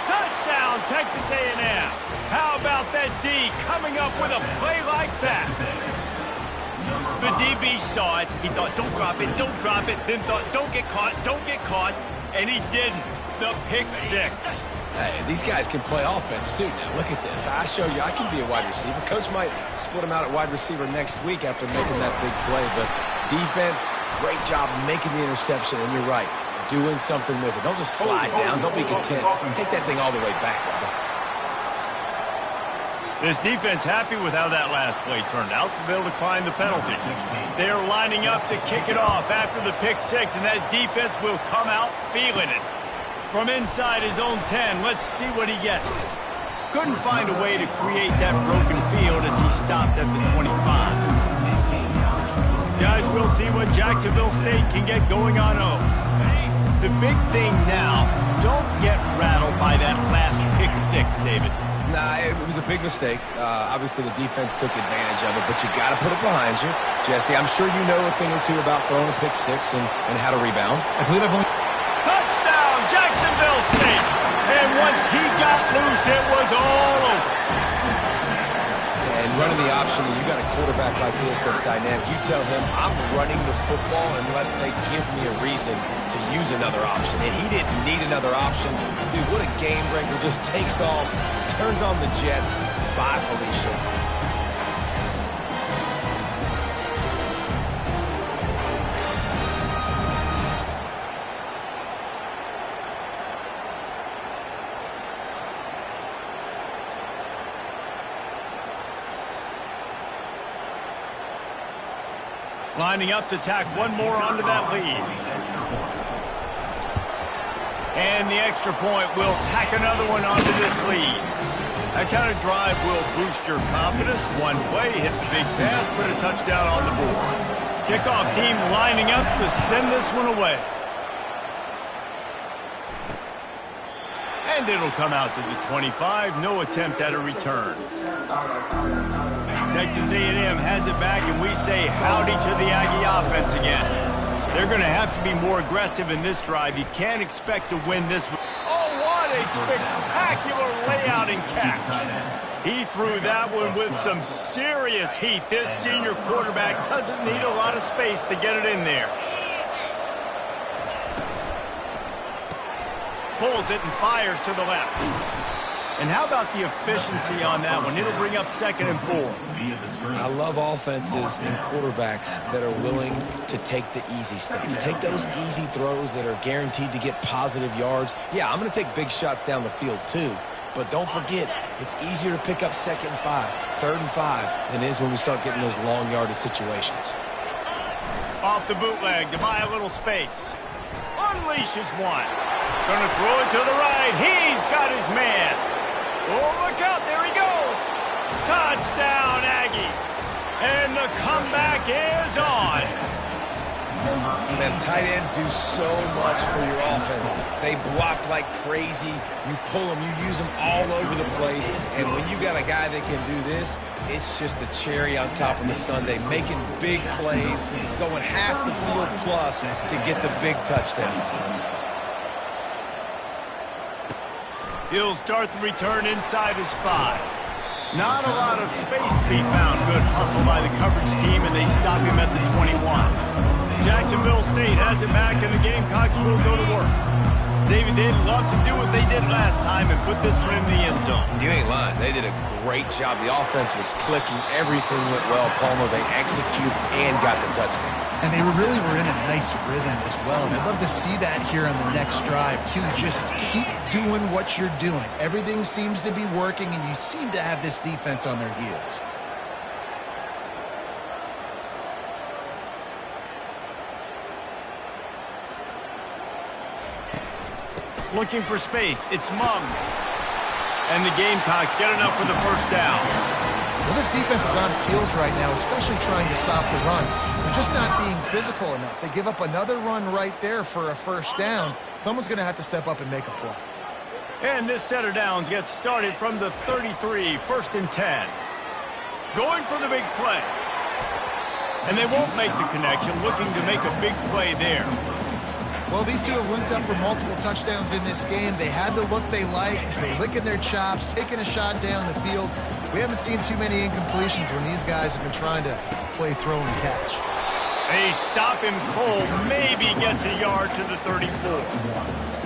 Touchdown, Texas A&M. How about that D coming up with a play like that? The DB saw it. He thought, don't drop it, don't drop it. Then thought, don't get caught, don't get caught. And he didn't. The pick 6. Hey, these guys can play offense, too. Now, look at this. I showed you I can be a wide receiver. Coach might split him out at wide receiver next week after making that big play. But defense, great job making the interception. And you're right, doing something with it. Don't just slide down. Don't be content. Take that thing all the way back, brother. This defense happy with how that last play turned out, so they'll decline the penalty. They're lining up to kick it off after the pick 6, and that defense will come out feeling it. From inside his own 10, let's see what he gets. Couldn't find a way to create that broken field as he stopped at the 25. Guys, we'll see what Jacksonville State can get going on home. The big thing now, don't get rattled by that last pick 6, David. Nah, it was a big mistake. Obviously, the defense took advantage of it, but you got to put it behind you. Jesse, I'm sure you know a thing or two about throwing a pick 6 and how to rebound. I believe I've only... Touchdown, Jacksonville State! And once he got loose, it was all over. And running the option, when you got a quarterback like this that's dynamic, you tell him, I'm running the football unless they give me a reason to use another option. And he didn't need another option. Dude, what a game breaker. Just takes off, turns on the Jets. Bye, Felicia. Lining up to tack one more onto that lead. And the extra point will tack another one onto this lead. That kind of drive will boost your confidence. One play, hit the big pass, put a touchdown on the board. Kickoff team lining up to send this one away. And it'll come out to the 25. No attempt at a return. Texas A&M has it back, and we say howdy to the Aggie offense again. They're going to have to be more aggressive in this drive. You can't expect to win this one. Oh, what a spectacular layout and catch. He threw that one with some serious heat. This senior quarterback doesn't need a lot of space to get it in there. Pulls it and fires to the left. And how about the efficiency on that one? It'll bring up 2nd and 4. I love offenses and quarterbacks that are willing to take the easy stuff. Take those easy throws that are guaranteed to get positive yards. Yeah, I'm going to take big shots down the field too. But don't forget, it's easier to pick up 2nd and 5, 3rd and 5 than it is when we start getting those long yardage situations. Off the bootleg to buy a little space. Unleashes one. Gonna throw it to the right. He's got his man. Oh, look out. There he goes. Touchdown, Aggies. And the comeback is on. Man, tight ends do so much for your offense. They block like crazy. You pull them. You use them all over the place. And when you got a guy that can do this, it's just the cherry on top of the sundae, making big plays, going half the field plus to get the big touchdown. He'll start the return inside his 5. Not a lot of space to be found. Good hustle by the coverage team, and they stop him at the 21. Jacksonville State has it back, and the Gamecocks will go to work. David, they'd love to do what they did last time and put this one in the end zone. You ain't lying. They did a great job. The offense was clicking. Everything went well. Palmer, they executed and got the touchdown. And they really were in a nice rhythm as well. And I'd love to see that here on the next drive, too. Just keep doing what you're doing. Everything seems to be working, and you seem to have this defense on their heels. Looking for space. It's Mung. And the Gamecocks get enough for the first down. Well, this defense is on its heels right now, especially trying to stop the run. They're just not being physical enough. They give up another run right there for a first down. Someone's going to have to step up and make a play. And this set of downs gets started from the 33, 1st and 10. Going for the big play. And they won't make the connection, looking to make a big play there. Well, these two have linked up for multiple touchdowns in this game. They had the look they liked. They're licking their chops, taking a shot down the field. We haven't seen too many incompletions when these guys have been trying to play throw and catch. They stop him cold, maybe gets a yard to the 34.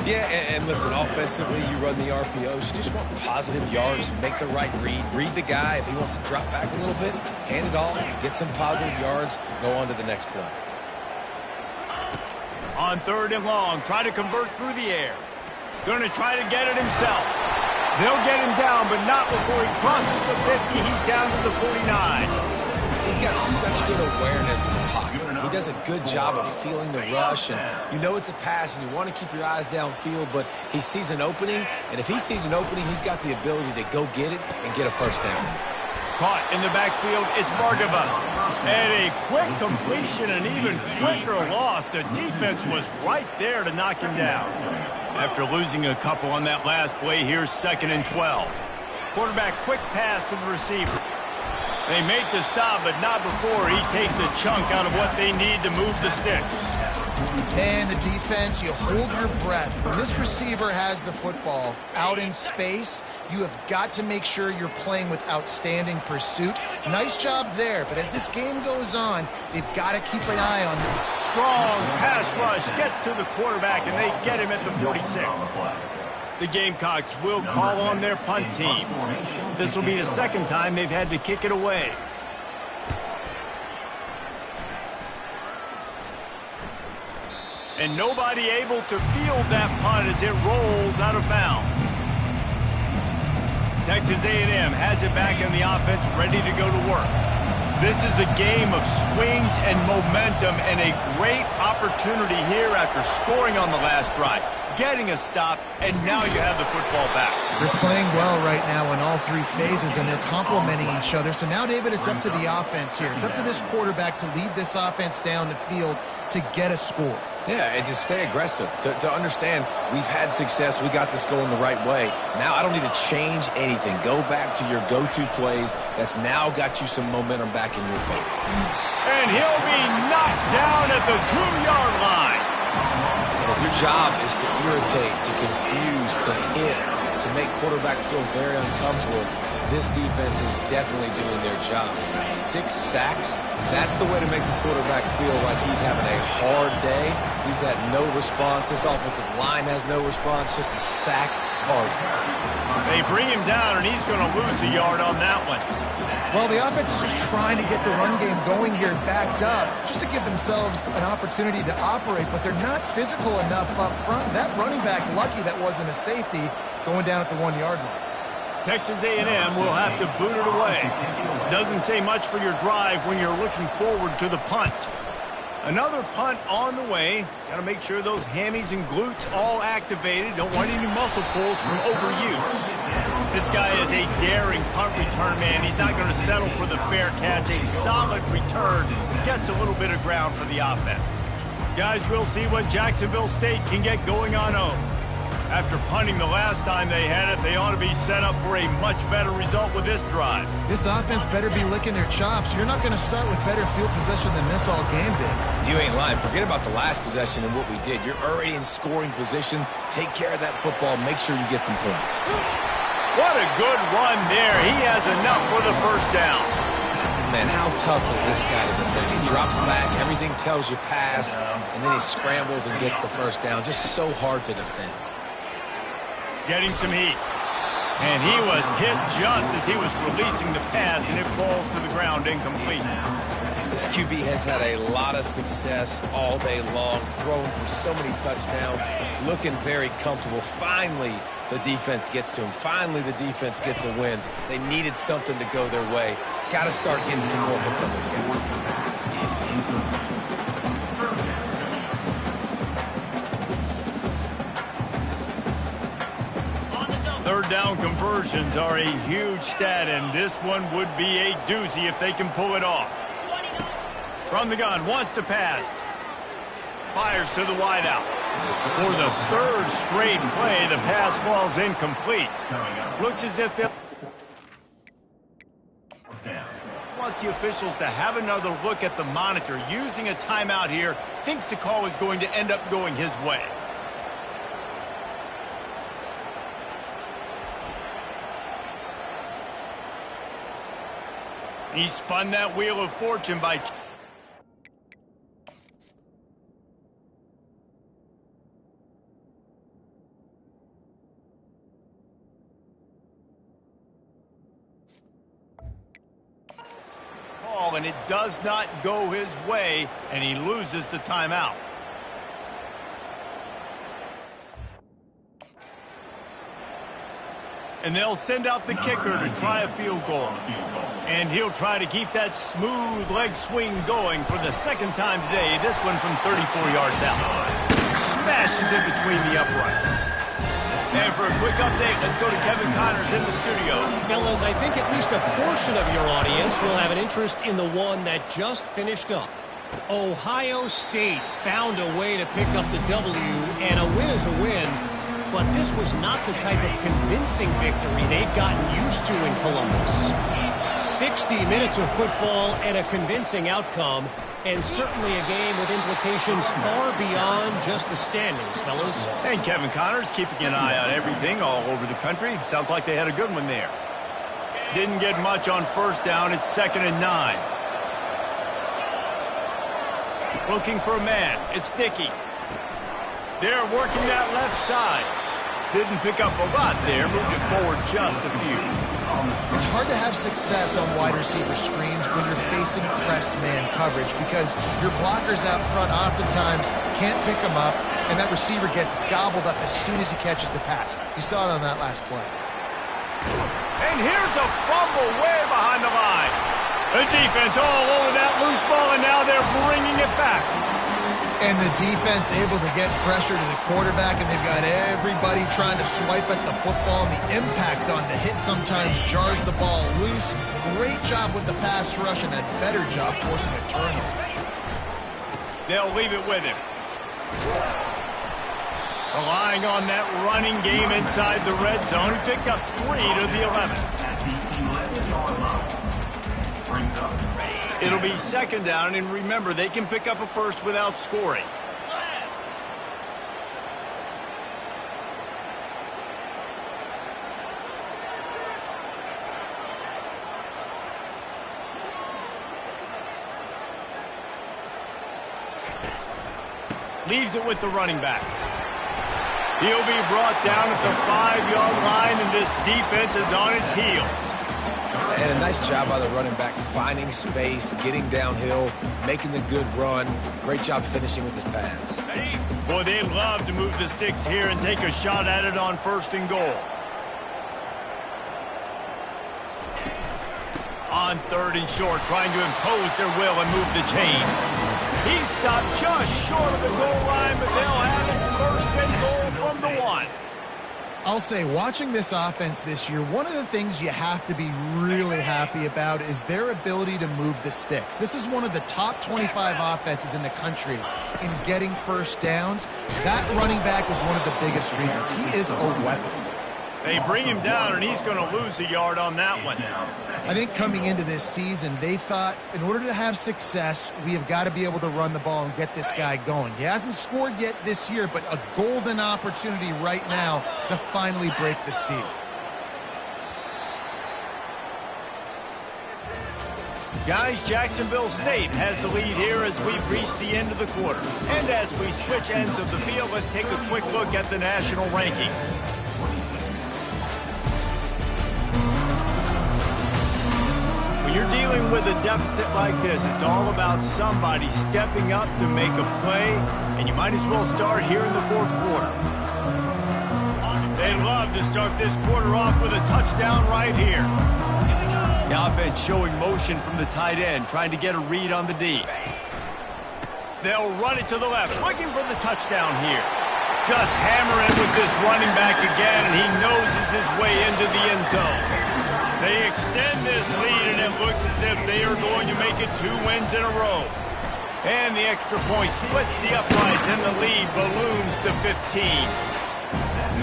Yeah, and listen, offensively, you run the RPOs. You just want positive yards, make the right read the guy. If he wants to drop back a little bit, hand it off, get some positive yards, go on to the next play. On 3rd and long, try to convert through the air. Going to try to get it himself. They'll get him down, but not before he crosses the 50. He's down to the 49. He's got such good awareness in the pocket. He does a good job of feeling the rush, and you know it's a pass, and you want to keep your eyes downfield, but he sees an opening, and if he sees an opening, he's got the ability to go get it and get a first down. Caught in the backfield, it's Bargava. And a quick completion, an even quicker loss. The defense was right there to knock him down. After losing a couple on that last play, here's 2nd and 12. Quarterback quick pass to the receiver. They make the stop, but not before he takes a chunk out of what they need to move the sticks. And the defense, you hold your breath. When this receiver has the football out in space, you have got to make sure you're playing with outstanding pursuit. Nice job there, but as this game goes on, they've got to keep an eye on them. Strong pass rush gets to the quarterback, and they get him at the 46. The Gamecocks will call on their punt team. This will be the 2nd time they've had to kick it away. And nobody able to field that punt as it rolls out of bounds. Texas A&M has it back in the offense, ready to go to work. This is a game of swings and momentum, and a great opportunity here after scoring on the last drive, getting a stop, and now you have the football back. They're playing well right now in all 3 phases, and they're complementing each other. So now, David, it's up to the offense here. It's up to this quarterback to lead this offense down the field to get a score. Yeah, and just stay aggressive. To understand, we've had success. We got this going the right way. Now I don't need to change anything. Go back to your go-to plays. That's now got you some momentum back in your favor. And he'll be knocked down at the 2-yard line. And if your job is to irritate, to confuse, to hit, to make quarterbacks feel very uncomfortable, this defense is definitely doing their job. 6 sacks, that's the way to make the quarterback feel like he's having a hard day. He's had no response. This offensive line has no response, just a sack party. They bring him down, and he's going to lose a yard on that one. Well, the offense is just trying to get the run game going here, backed up, just to give themselves an opportunity to operate, but they're not physical enough up front. That running back, lucky that wasn't a safety, going down at the 1-yard line. Texas A&M will have to boot it away. Doesn't say much for your drive when you're looking forward to the punt. Another punt on the way. Got to make sure those hammies and glutes all activated. Don't want any muscle pulls from overuse. This guy is a daring punt return man. He's not going to settle for the fair catch. A solid return. Gets a little bit of ground for the offense. Guys, we'll see what Jacksonville State can get going on home. After punting the last time they had it, they ought to be set up for a much better result with this drive. This offense better be licking their chops. You're not going to start with better field possession than this all game did. You ain't lying. Forget about the last possession and what we did. You're already in scoring position. Take care of that football. Make sure you get some points. What a good run there. He has enough for the first down. Man, how tough is this guy to defend? He drops back, everything tells you pass, and then he scrambles and gets the first down. Just so hard to defend. getting some heat. And he was hit just as he was releasing the pass, and it falls to the ground incomplete. This QB has had a lot of success all day long, throwing for so many touchdowns, looking very comfortable. Finally, the defense gets to him. Finally, the defense gets a win. They needed something to go their way. Got to start getting some more hits on this guy. Third down conversions are a huge stat, and this one would be a doozy if they can pull it off. From the gun, wants to pass. Fires to the wideout. For the third straight play, the pass falls incomplete. Looks as if they'll... wants the officials to have another look at the monitor. Using a timeout here, thinks the call is going to end up going his way. He spun that wheel of fortune by... and it does not go his way, and he loses the timeout. And they'll send out the kicker to try a field goal. And he'll try to keep that smooth leg swing going for the second time today, this one from 34 yards out. Smashes it between the uprights. And for a quick update, let's go to Kevin Connors in the studio. Fellas, I think at least a portion of your audience will have an interest in the one that just finished up. Ohio State found a way to pick up the W, and a win is a win. But this was not the type of convincing victory they've gotten used to in Columbus. 60 minutes of football and a convincing outcome, and certainly a game with implications far beyond just the standings, fellas. And Kevin Connors keeping an eye on everything all over the country. Sounds like they had a good one there. Didn't get much on first down. It's 2nd and 9. Looking for a man. It's Dickey. They're working that left side. Didn't pick up a lot there. Moved it forward just a few. It's hard to have success on wide receiver screens when you're facing press man coverage because your blockers out front oftentimes can't pick them up, and that receiver gets gobbled up as soon as he catches the pass. You saw it on that last play. And here's a fumble way behind the line. The defense all over that loose ball, and now they're bringing it back. And the defense able to get pressure to the quarterback, and they've got everybody trying to swipe at the football, and the impact on the hit sometimes jars the ball loose. Great job with the pass rush, and a better job forcing a turnover. They'll leave it with him. Relying on that running game inside the red zone. He picked up 3 to the 11. It'll be 2nd down, and remember, they can pick up a first without scoring. Leaves it with the running back. He'll be brought down at the 5-yard line, and this defense is on its heels. And a nice job by the running back, finding space, getting downhill, making the good run. Great job finishing with his pads. Boy, they love to move the sticks here and take a shot at it on 1st and goal. On 3rd and short, trying to impose their will and move the chains. He stopped just short of the goal line, but they'll have it 1st and goal from the 1. I'll say, watching this offense this year, one of the things you have to be really happy about is their ability to move the sticks. This is one of the top 25 offenses in the country in getting first downs. That running back is one of the biggest reasons. He is a weapon. They bring him down, and he's going to lose a yard on that one. I think coming into this season, they thought in order to have success, we have got to be able to run the ball and get this guy going. He hasn't scored yet this year, but a golden opportunity right now to finally break the seal. Guys, Jacksonville State has the lead here as we've reached the end of the quarter. And as we switch ends of the field, let's take a quick look at the national rankings. dealing with a deficit like this, it's all about somebody stepping up to make a play, and you might as well start here in the fourth quarter. They'd love to start this quarter off with a touchdown right here. The offense showing motion from the tight end, trying to get a read on the D. They'll run it to the left, looking for the touchdown here. Just hammer in with this running back again, and he noses his way into the end zone. They extend this lead, and it looks as if they are going to make it 2 wins in a row. And the extra point splits the uprights, and the lead balloons to 15.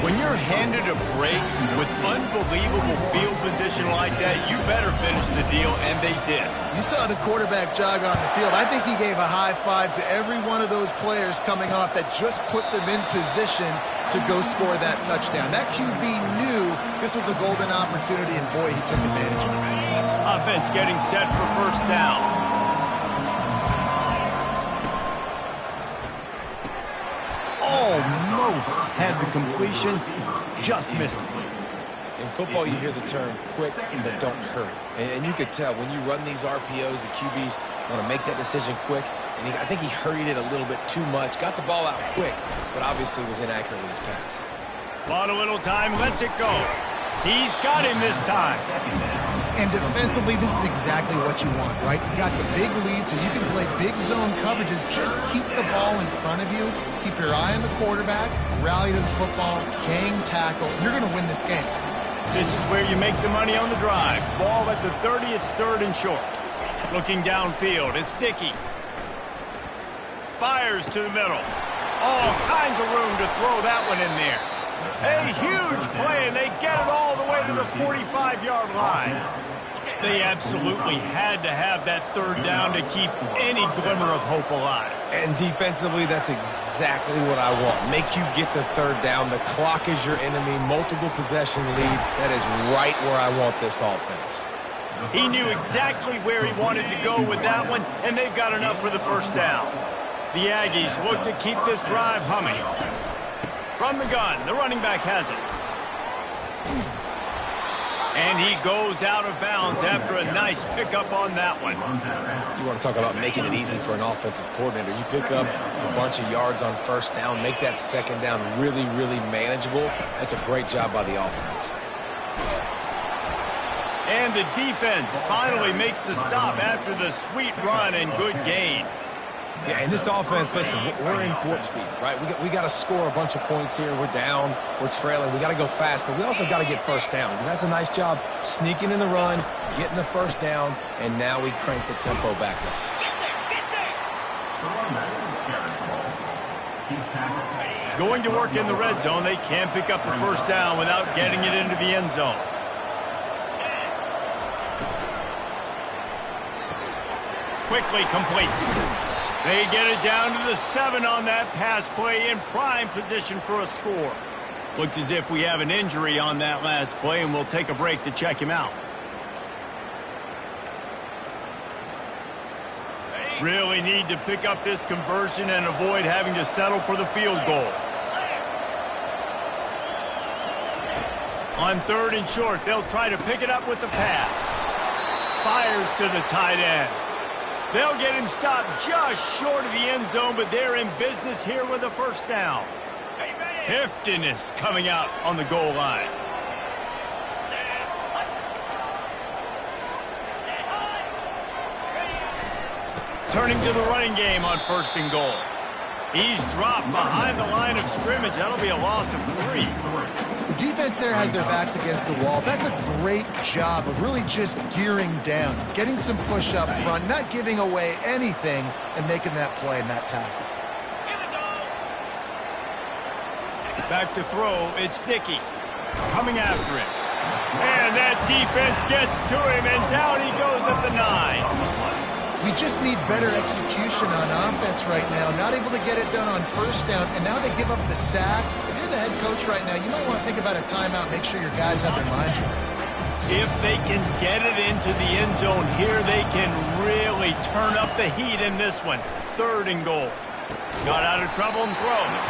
When you're handed a break with unbelievable field position like that, you better finish the deal, and they did. You saw the quarterback jog on the field. I think he gave a high five to every one of those players coming off that just put them in position to go score that touchdown. That QB knew this was a golden opportunity, and boy, he took advantage of it. Offense getting set for first down. Almost had the completion, just missed it. In football, you hear the term quick, but don't hurry. And you could tell when you run these RPOs, the QBs want to make that decision quick. And I think he hurried it a little bit too much. Got the ball out quick, but obviously was inaccurate with his pass. Bought a little time, lets it go. He's got him this time. And defensively, this is exactly what you want, right? You got the big lead, so you can play big zone coverages. Just keep the ball in front of you. Keep your eye on the quarterback. Rally to the football. Gang tackle. You're going to win this game. This is where you make the money on the drive. Ball at the 30, it's 3rd and short. Looking downfield, it's Dickey. Fires to the middle. All kinds of room to throw that one in there. A huge play, and they get it all the way to the 45-yard line. They absolutely had to have that 3rd down to keep any glimmer of hope alive. And defensively, that's exactly what I want. Make you get the 3rd down. The clock is your enemy. Multiple possession lead. That is right where I want this offense. He knew exactly where he wanted to go with that one, and they've got enough for the first down. The Aggies look to keep this drive humming. From the gun, the running back has it. And he goes out of bounds after a nice pickup on that one. You want to talk about making it easy for an offensive coordinator. You pick up a bunch of yards on first down, make that second down really, really manageable. That's a great job by the offense. And the defense finally makes the stop after the sweet run and good gain. Yeah, and this offense, listen, we're in warp speed, right? We got to score a bunch of points here. We're down. We're trailing. We got to go fast, but we also got to get first downs. And that's a nice job sneaking in the run, getting the first down, and now we crank the tempo back up. Going to work in the red zone, they can't pick up the first down without getting it into the end zone. Quickly complete. They get it down to the 7 on that pass play, in prime position for a score. Looks as if we have an injury on that last play, and we'll take a break to check him out. Really need to pick up this conversion and avoid having to settle for the field goal. On 3rd and short, they'll try to pick it up with the pass. Fires to the tight end. They'll get him stopped just short of the end zone, but they're in business here with a first down. Heftiness coming out on the goal line. Turning to the running game on 1st and goal. He's dropped behind the line of scrimmage. That'll be a loss of 3. The defense there has their backs against the wall. That's a great job of really just gearing down, getting some push up front, not giving away anything, and making that play and that tackle. Back to throw, it's Dickey coming after him. And that defense gets to him, and down he goes at the 9. We just need better execution on offense right now. Not able to get it done on first down, and now they give up the sack. If you're the head coach right now, you might want to think about a timeout, make sure your guys have their minds right. If they can get it into the end zone here, they can really turn up the heat in this one. 3rd and goal. Got out of trouble and throws.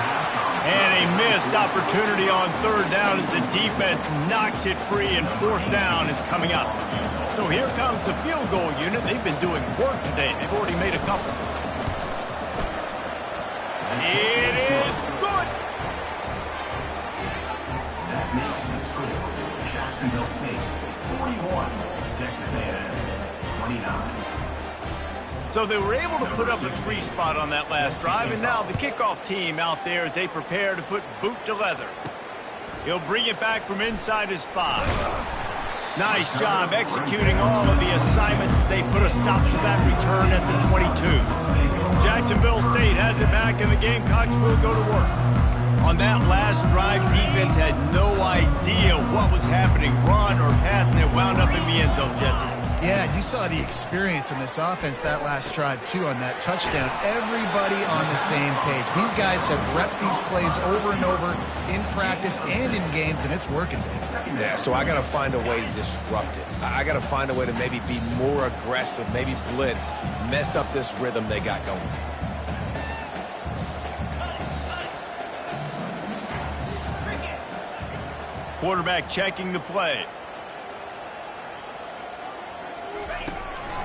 And a missed opportunity on third down as the defense knocks it free, and fourth down is coming up. So here comes the field goal unit. They've been doing work today. They've already made a couple. It is good. That makes the score. Jacksonville State 41, Texas A&M 29. So they were able to put up a 3 spot on that last drive, and now the kickoff team out there as they prepare to put boot to leather. He'll bring it back from inside his 5. Nice job executing all of the assignments as they put a stop to that return at the 22. Jacksonville State has it back, and the Gamecocks will go to work. On that last drive, defense had no idea what was happening, run or pass, and it wound up in the end zone, Jesse. Yeah, you saw the experience in this offense that last drive, too, on that touchdown. Everybody on the same page. These guys have repped these plays over and over in practice and in games, and it's working. Yeah, so I got to find a way to disrupt it. I got to find a way to maybe be more aggressive, maybe blitz, mess up this rhythm they got going. Quarterback checking the play.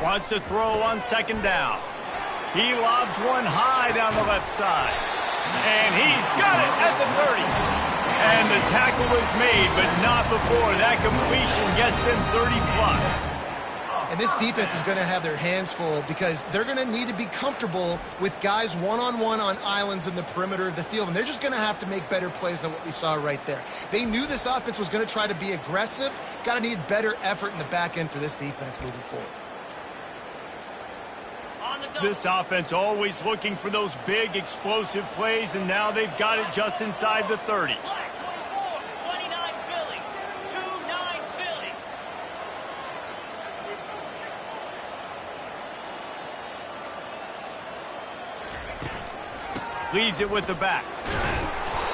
Wants to throw on second down. He lobs one high down the left side. And he's got it at the 30. And the tackle is made, but not before that completion gets them 30+. And this defense is going to have their hands full because they're going to need to be comfortable with guys one-on-one on islands in the perimeter of the field. And they're just going to have to make better plays than what we saw right there. They knew this offense was going to try to be aggressive. Got to need better effort in the back end for this defense moving forward. This offense always looking for those big, explosive plays, and now they've got it just inside the 30. 29 Philly. 2-9 Philly. Leaves it with the back.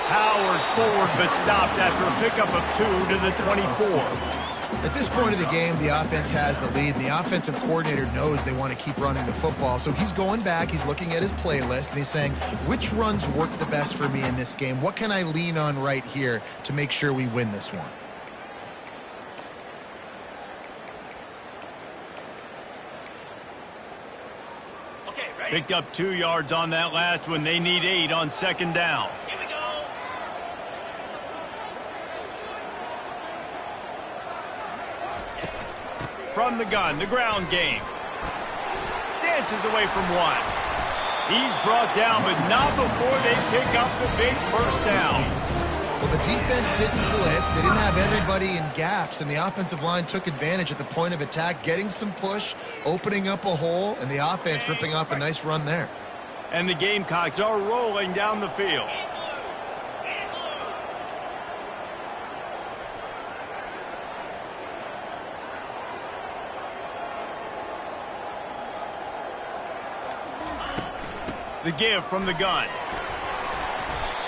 Powers forward, but stopped after a pickup of 2 to the 24. At this point of the game, the offense has the lead, and the offensive coordinator knows they want to keep running the football. So he's going back, he's looking at his playlist, and he's saying, which runs work the best for me in this game? What can I lean on right here to make sure we win this one? Okay, ready? Picked up 2 yards on that last one. They need 8 on second down. Here we go. From the gun, the ground game. Dances away from one. He's brought down, but not before they pick up the big first down. Well, the defense didn't blitz. They didn't have everybody in gaps, and the offensive line took advantage at the point of attack, getting some push, opening up a hole, and the offense ripping off a nice run there. And the Gamecocks are rolling down the field. The give from the gun.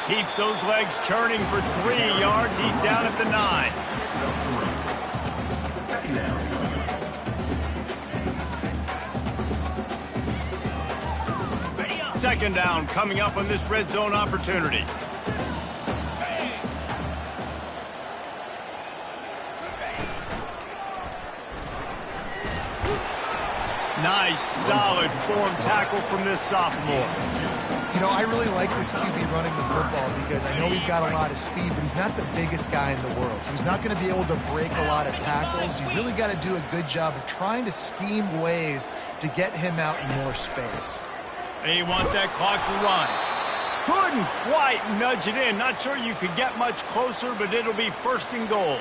Keeps those legs churning for 3 yards. He's down at the 9. Second down. Second down coming up on this red zone opportunity. Nice, solid form tackle from this sophomore. You know, I really like this QB running the football because I know he's got a lot of speed, but he's not the biggest guy in the world. So he's not going to be able to break a lot of tackles. You really got to do a good job of trying to scheme ways to get him out in more space. They want that clock to run. Couldn't quite nudge it in. Not sure you could get much closer, but it'll be first and goal.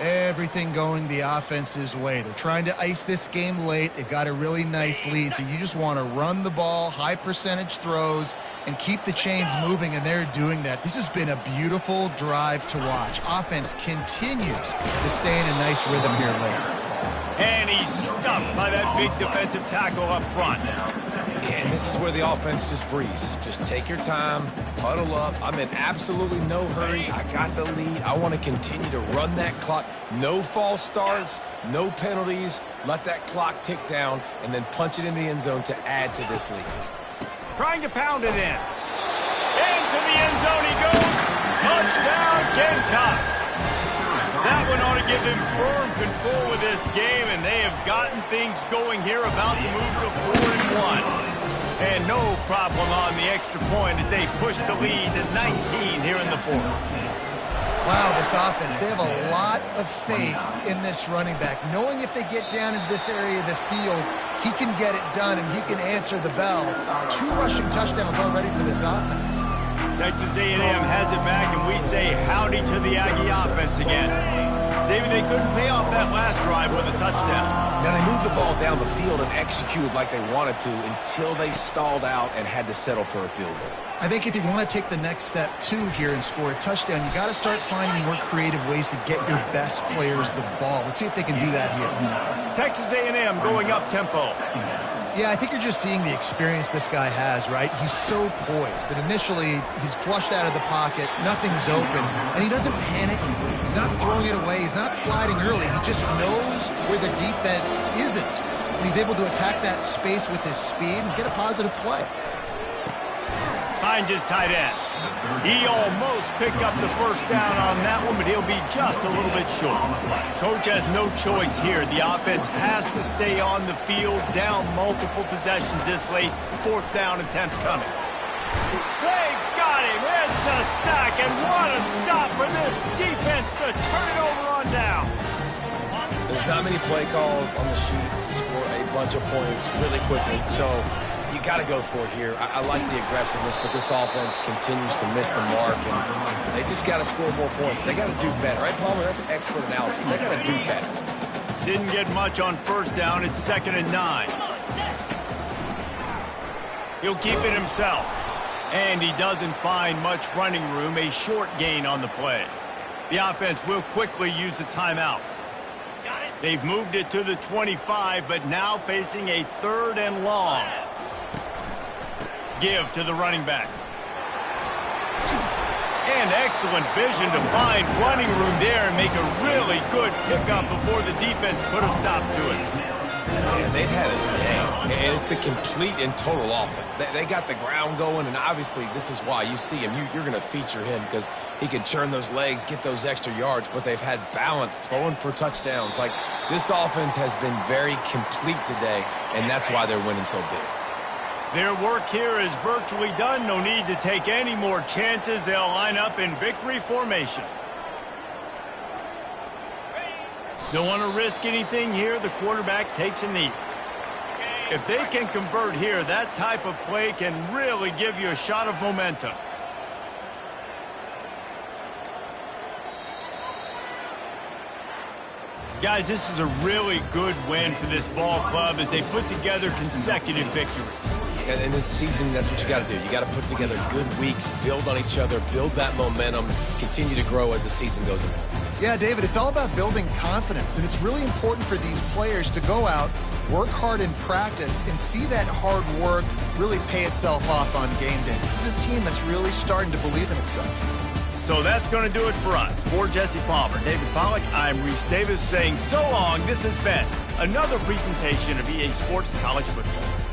Everything going the offense's way. They're trying to ice this game late. They've got a really nice lead, so you just want to run the ball, high percentage throws, and keep the chains moving, and they're doing that. This has been a beautiful drive to watch. Offense continues to stay in a nice rhythm here late. And he's stuffed by that big defensive tackle up front. And this is where the offense just breathes. Just take your time, huddle up. I'm in absolutely no hurry. I got the lead. I want to continue to run that clock. No false starts, no penalties. Let that clock tick down, and then punch it in the end zone to add to this lead. trying to pound it in. Into the end zone he goes. Touchdown, Gamecocks. That one ought to give them firm control of this game, and they have gotten things going here, about to move to 4-1. And no problem on the extra point as they push the lead to 19 here in the fourth. Wow, this offense, they have a lot of faith in this running back, knowing if they get down into this area of the field, he can get it done and he can answer the bell. 2 rushing touchdowns already for this offense. Texas A&M has it back, and we say howdy to the Aggie offense again. David, they couldn't pay off that last drive with a touchdown. Now, they moved the ball down the field and executed like they wanted to until they stalled out and had to settle for a field goal. I think if you want to take the next step, too, here and score a touchdown, you got to start finding more creative ways to get your best players the ball. Let's see if they can do that here. Texas A&M going up tempo. Yeah, I think you're just seeing the experience this guy has, right? He's so poised that initially he's flushed out of the pocket, nothing's open, and he doesn't panic. He's not throwing it away. He's not sliding early. He just knows where the defense isn't. And he's able to attack that space with his speed and get a positive play. Finds his tight end. He almost picked up the first down on that one, but he'll be just a little bit short. Coach has no choice here. The offense has to stay on the field, down multiple possessions this late. 4th down and 10th coming. They got him. It's a sack, and what a stop for this defense to turn it over on down. There's not many play calls on the sheet to score a bunch of points really quickly, so you got to go for it here. I like the aggressiveness, but this offense continues to miss the mark, and they just got to score more points. They got to do better, right, Palmer? That's expert analysis. They got to do better. Didn't get much on 1st down. It's 2nd and 9. He'll keep it himself, and he doesn't find much running room. A short gain on the play. The offense will quickly use a timeout. They've moved it to the 25, but now facing a 3rd and long. Give to the running back. And excellent vision to find running room there and make a really good pickup before the defense put a stop to it. Man, they've had a day, and it's the complete and total offense. They got the ground going, and obviously this is why you see him. You're going to feature him because he can churn those legs, get those extra yards, but they've had balance, throwing for touchdowns. Like, this offense has been very complete today, and that's why they're winning so big. Their work here is virtually done. No need to take any more chances. They'll line up in victory formation. Don't want to risk anything here. The quarterback takes a knee. If they can convert here, that type of play can really give you a shot of momentum. Guys, this is a really good win for this ball club as they put together consecutive victories. And in this season, that's what you got to do. You got to put together good weeks, build on each other, build that momentum, continue to grow as the season goes on. Yeah, David, it's all about building confidence, and it's really important for these players to go out, work hard in practice, and see that hard work really pay itself off on game day. This is a team that's really starting to believe in itself. So that's going to do it for us. For Jesse Palmer, David Pollack, I'm Reese Davis saying so long. This has been another presentation of EA Sports College Football.